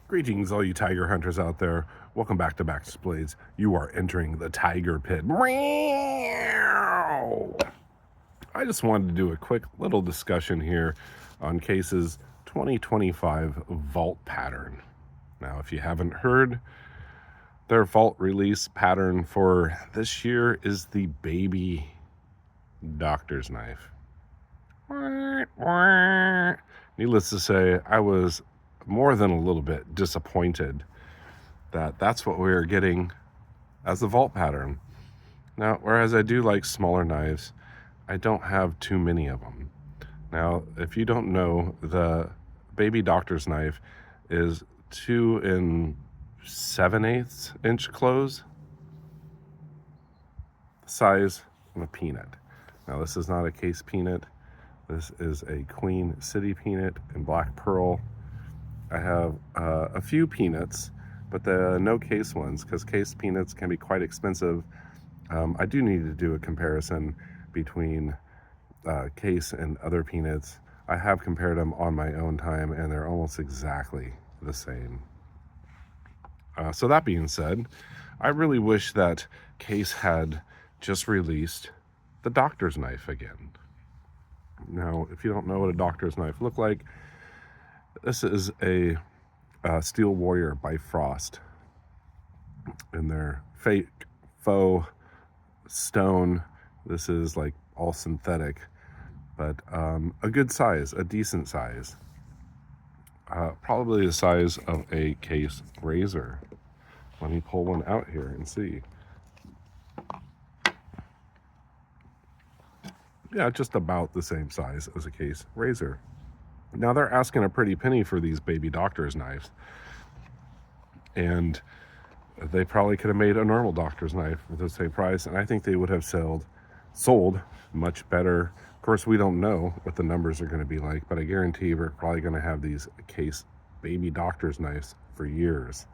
Greetings, all you tiger hunters out there. Welcome back to Baxter Blades. You are entering the tiger pit. Meow. I just wanted to do a quick little discussion here on Case's 2025 vault pattern. Now, if you haven't heard, their vault release pattern for this year is the baby doctor's knife. Needless to say, I was more than a little bit disappointed that that's what we are getting as the vault pattern. Now, whereas I do like smaller knives, I don't have too many of them. Now, if you don't know, the baby doctor's knife is 2 7/8 inch close, size of a peanut. Now, this is not a Case peanut. This is a Queen City peanut in black pearl. I have a few peanuts, but the no Case ones, because Case peanuts can be quite expensive. I do need to do a comparison between Case and other peanuts. I have compared them on my own time, and they're almost exactly the same. So that being said, I really wish that Case had just released the doctor's knife again. Now, if you don't know what a doctor's knife look like, this is a Steel Warrior by Frost in their fake faux stone. This is like all synthetic, but a good size, a decent size. Probably the size of a Case razor. Let me pull one out here and see. Yeah, just about the same size as a Case razor. Now, they're asking a pretty penny for these baby doctor's knives, and they probably could have made a normal doctor's knife for the same price, and I think they would have sold much better. Of course, we don't know what the numbers are going to be like, but I guarantee we're probably going to have these Case baby doctor's knives for years.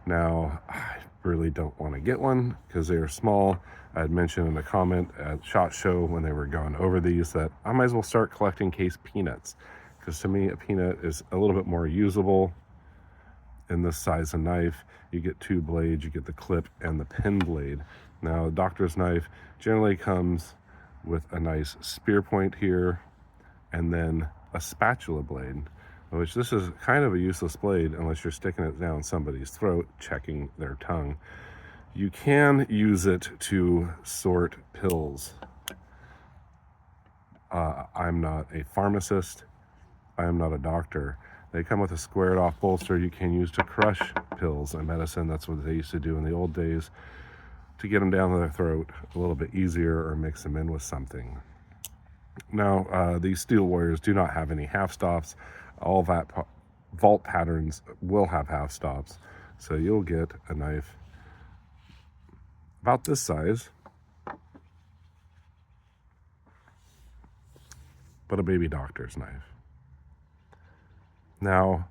Now, I really don't want to get one because they are small. I had mentioned in a comment at SHOT Show when they were going over these that I might as well start collecting Case peanuts, because to me a peanut is a little bit more usable in this size of knife. You get two blades, you get the clip and the pin blade. Now, a doctor's knife generally comes with a nice spear point here and then a spatula blade, which this is kind of a useless blade unless you're sticking it down somebody's throat, checking their tongue. You can use it to sort pills. I'm not a pharmacist. I am not a doctor. They come with a squared off bolster you can use to crush pills and medicine. That's what they used to do in the old days to get them down their throat a little bit easier, or mix them in with something. Now, these Steel Warriors do not have any half stops. All vault patterns will have half stops. So you'll get a knife about this size, but a baby doctor's knife. Now,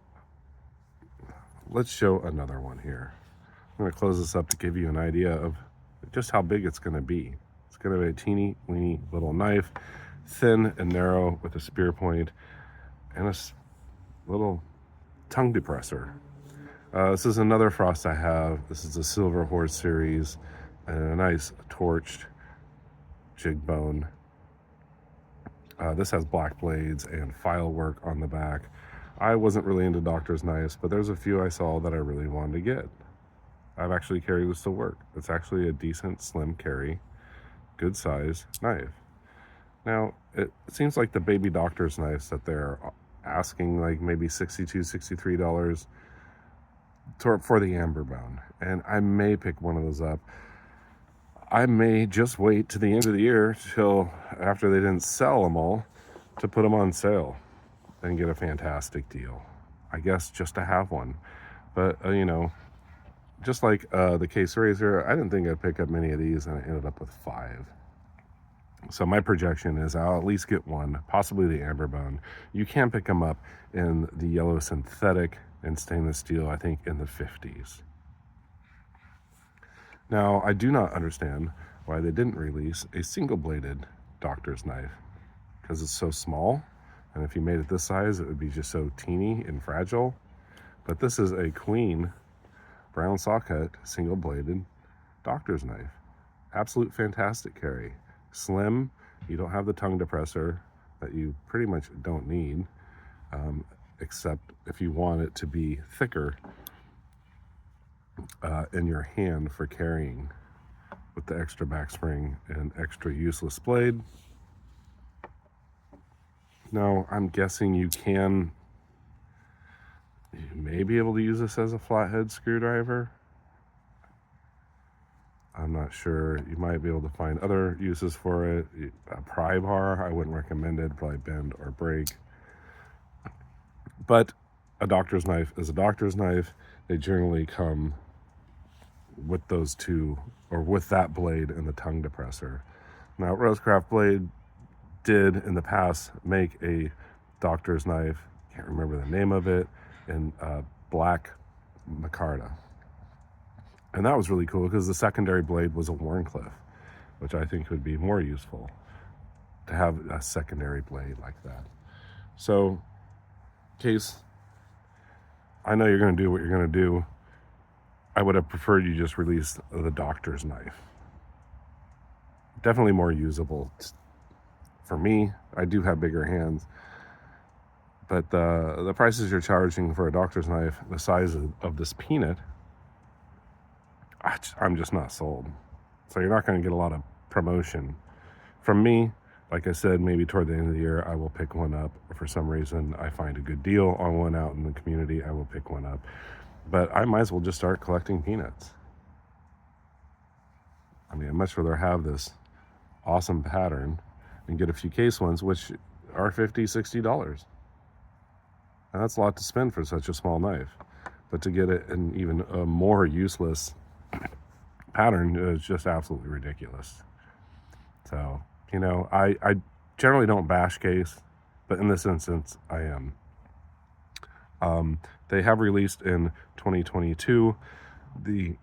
let's show another one here. I'm going to close this up to give you an idea of just how big it's going to be. It's going to be a teeny weeny little knife, thin and narrow with a spear point and a little tongue depressor. This is another Frost I have. This is a Silver Horse series and a nice torched jig bone. This has black blades and file work on the back. I wasn't really into doctor's knives, but there's a few I saw that I really wanted to get. I've actually carried this to work. It's actually a decent slim carry, good size knife. Now, it seems like the baby doctor's knives that they're asking like maybe $62, $63 for the amber bone, and I may pick one of those up. I may just wait to the end of the year till after they didn't sell them all to put them on sale and get a fantastic deal. I guess just to have one. But just like the Case razor, I didn't think I'd pick up many of these, and I ended up with 5. So my projection is I'll at least get one, possibly the amber bone. You can pick them up in the yellow synthetic and stainless steel, I think in the 50s. Now, I do not understand why they didn't release a single-bladed doctor's knife, because it's so small, and if you made it this size, it would be just so teeny and fragile. But this is a Queen brown saw cut, single bladed doctor's knife. Absolute fantastic carry. Slim, you don't have the tongue depressor that you pretty much don't need, except if you want it to be thicker in your hand for carrying, with the extra back spring and extra useless blade. Now, I'm guessing you may be able to use this as a flathead screwdriver. I'm not sure. You might be able to find other uses for it. A pry bar, I wouldn't recommend it, probably bend or break. But a doctor's knife is a doctor's knife. They generally come with those two, or with that blade and the tongue depressor. Now, Rosecraft Blade did in the past make a doctor's knife, can't remember the name of it, in black micarta. And that was really cool because the secondary blade was a Wharncliffe, which I think would be more useful to have a secondary blade like that. So, Case, I know you're going to do what you're going to do. I would have preferred you just release the doctor's knife. Definitely more usable. For me, I do have bigger hands. But the prices you're charging for a doctor's knife, the size of this peanut, I'm just not sold. So you're not going to get a lot of promotion. From me, like I said, maybe toward the end of the year, I will pick one up. Or for some reason, I find a good deal on one out in the community, I will pick one up. But I might as well just start collecting peanuts. I mean, I'd much rather have this awesome pattern and get a few case ones, which are $50, $60. And that's a lot to spend for such a small knife. But to get it in even a more useless pattern is just absolutely ridiculous. So, you know, I generally don't bash Case, but in this instance, I am. They have released in 2022 the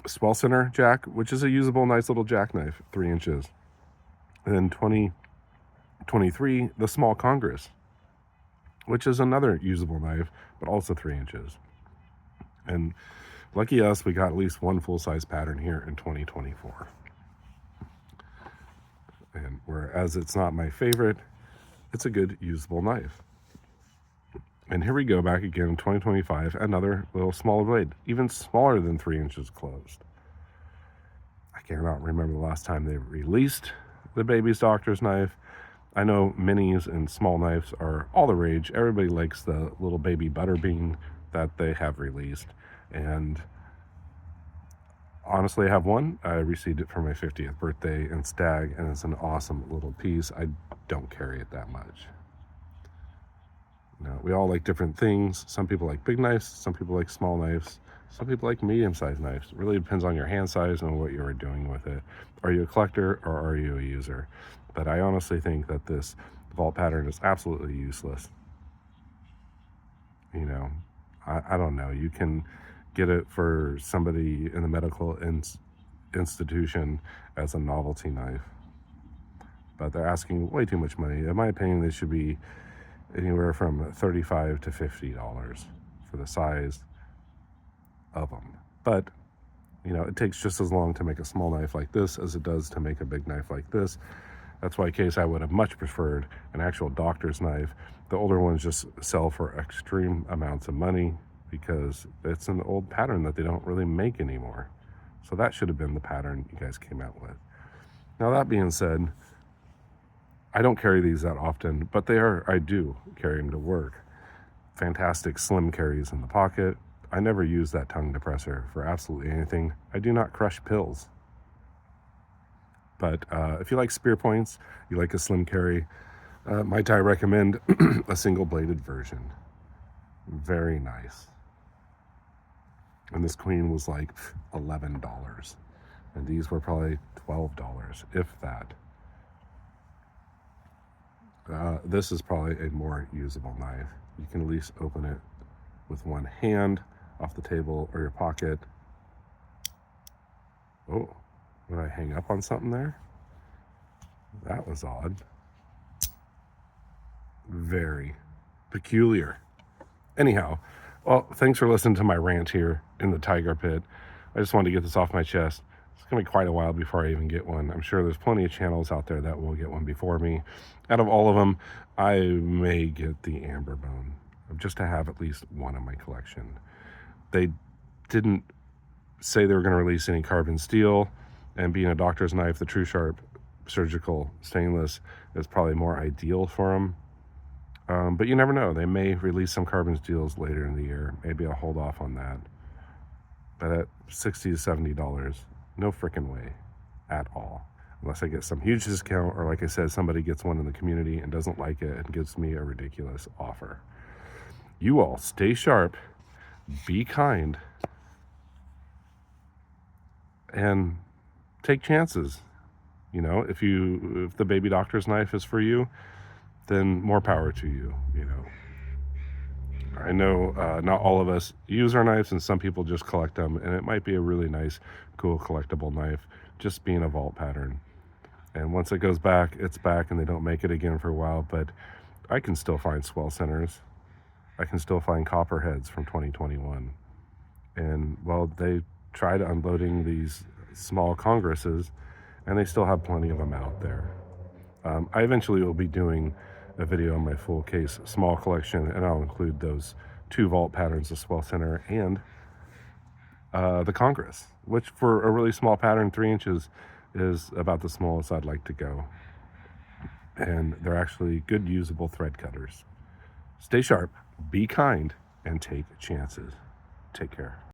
Swell Center Jack, which is a usable, nice little jackknife, 3 inches. And then 2023, the Small Congress, which is another usable knife, but also 3 inches. And lucky us, we got at least one full-size pattern here in 2024. And whereas it's not my favorite, it's a good usable knife. And here we go back again in 2025, another little smaller blade, even smaller than 3 inches closed. I cannot remember the last time they released the baby's doctor's knife. I know minis and small knives are all the rage. Everybody likes the little baby butterbean that they have released. And honestly, I have one. I received it for my 50th birthday in Stag, and it's an awesome little piece. I don't carry it that much. Now, we all like different things. Some people like big knives, some people like small knives, some people like medium-sized knives. It really depends on your hand size and what you're doing with it. Are you a collector or are you a user? But I honestly think that this vault pattern is absolutely useless. You know, I don't know. You can get it for somebody in the medical institution as a novelty knife, but they're asking way too much money. In my opinion, they should be anywhere from $35 to $50 for the size of them. But, you know, it takes just as long to make a small knife like this as it does to make a big knife like this. That's why, Case, I would have much preferred an actual doctor's knife. The older ones just sell for extreme amounts of money because it's an old pattern that they don't really make anymore. So that should have been the pattern you guys came out with. Now, that being said, I don't carry these that often, but I do carry them to work. Fantastic slim carries in the pocket. I never use that tongue depressor for absolutely anything. I do not crush pills. But if you like spear points, you like a slim carry, might I recommend a single bladed version. Very nice. And this Queen was like $11. And these were probably $12, if that. This is probably a more usable knife. You can at least open it with one hand off the table or your pocket. Oh, did I hang up on something there? That was odd. Very peculiar. Anyhow, Well, thanks for listening to my rant here in the tiger pit. I just wanted to get this off my chest. It's going to be quite a while before I even get one. I'm sure there's plenty of channels out there that will get one before me. Out of all of them, I may get the amber bone, just to have at least one in my collection. They didn't say they were going to release any carbon steel, and being a doctor's knife, the True Sharp surgical stainless is probably more ideal for them. But you never know. They may release some carbon steels later in the year. Maybe I'll hold off on that. But at $60 to $70, no freaking way at all. Unless I get some huge discount, or like I said, somebody gets one in the community and doesn't like it and gives me a ridiculous offer. You all stay sharp, be kind, and take chances. You know, if the baby doctor's knife is for you, then more power to you. You know, I know not all of us use our knives, and some people just collect them, and it might be a really nice, cool collectible knife, just being a vault pattern. And once it goes back, it's back, and they don't make it again for a while. But I can still find swell centers. I can still find copperheads from 2021. And well, they tried unloading these small congresses, and they still have plenty of them out there. I eventually will be doing a video on my full case small collection, and I'll include those 2 vault patterns, the swell center and the Congress, which for a really small pattern, 3 inches, is about the smallest I'd like to go. And they're actually good usable thread cutters. Stay sharp, be kind, and take chances. Take care.